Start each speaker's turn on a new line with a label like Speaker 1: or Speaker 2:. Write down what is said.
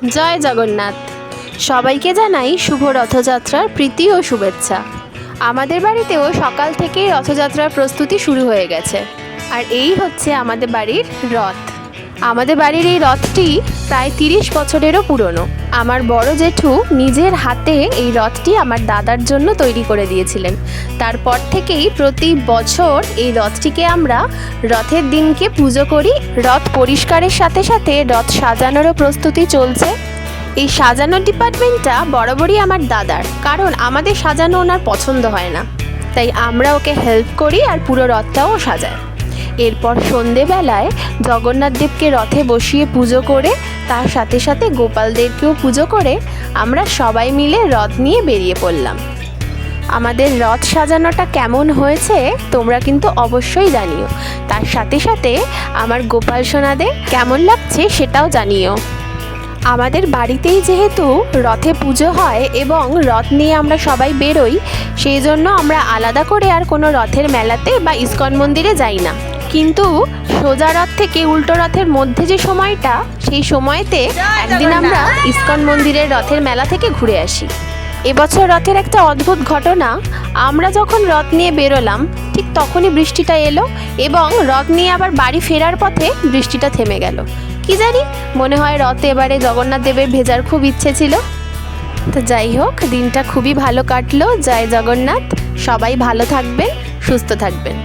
Speaker 1: জয় জগন্নাথ। সবাইকে জানাই শুভ রথযাত্রার প্রীতি ও শুভেচ্ছা। আমাদের বাড়িতেও সকাল থেকেই রথযাত্রার প্রস্তুতি শুরু হয়ে গেছে। আর এই হচ্ছে আমাদের বাড়ির রথ। আমাদের বাড়ির এই রথটি প্রায় 30 বছরেরও পুরনো। আমার বড় জেঠু নিজের হাতে এই রথটি আমার দাদার জন্য তৈরি করে দিয়েছিলেন। তারপর থেকেই প্রতি বছর এই রথটিকে আমরা রথের দিনকে পুজো করি। রথ পরিষ্কারের সাথে সাথে রথ সাজানোরও প্রস্তুতি চলছে। এই সাজানোর ডিপার্টমেন্টটা বরাবরই আমার দাদার, কারণ আমাদের সাজানো ওনার পছন্দ হয় না, তাই আমরা ওকে হেল্প করি আর পুরো রথটাও সাজায়। এরপর সন্ধেবেলায় জগন্নাথ দেবকে রথে বসিয়ে পুজো করে তার সাথে সাথে গোপাল দেবকেও পুজো করে আমরা সবাই মিলে রথ নিয়ে বেরিয়ে পড়লাম। আমাদের রথ সাজানোটা কেমন হয়েছে তোমরা কিন্তু অবশ্যই জানিও। তার সাথে সাথে আমার গোপাল সোনাদের কেমন লাগছে সেটাও জানিও। আমাদের বাড়িতেই যেহেতু রথে পুজো হয় এবং রথ নিয়ে আমরা সবাই বেরোই, সেই জন্য আমরা আলাদা করে আর কোনো রথের মেলাতে বা ইস্কন মন্দিরে যাই না। কিন্তু সোজা রথ থেকে উল্টো রথের মধ্যে যে সময়টা, সেই সময়তে একদিন আমরা ইস্কন মন্দিরের রথের মেলা থেকে ঘুরে আসি। এবছর রথের একটা অদ্ভুত ঘটনা, আমরা যখন রথ নিয়ে বেরোলাম ঠিক তখনই বৃষ্টিটা এলো এবং রথ নিয়ে আবার বাড়ি ফেরার পথে বৃষ্টিটা থেমে গেল। কি জানি, মনে হয় রথে এবারে জগন্নাথ দেবের ভেজার খুব ইচ্ছে ছিল। তো যাই হোক, দিনটা খুবই ভালো কাটলো। জয় জগন্নাথ। সবাই ভালো থাকবেন, সুস্থ থাকবেন।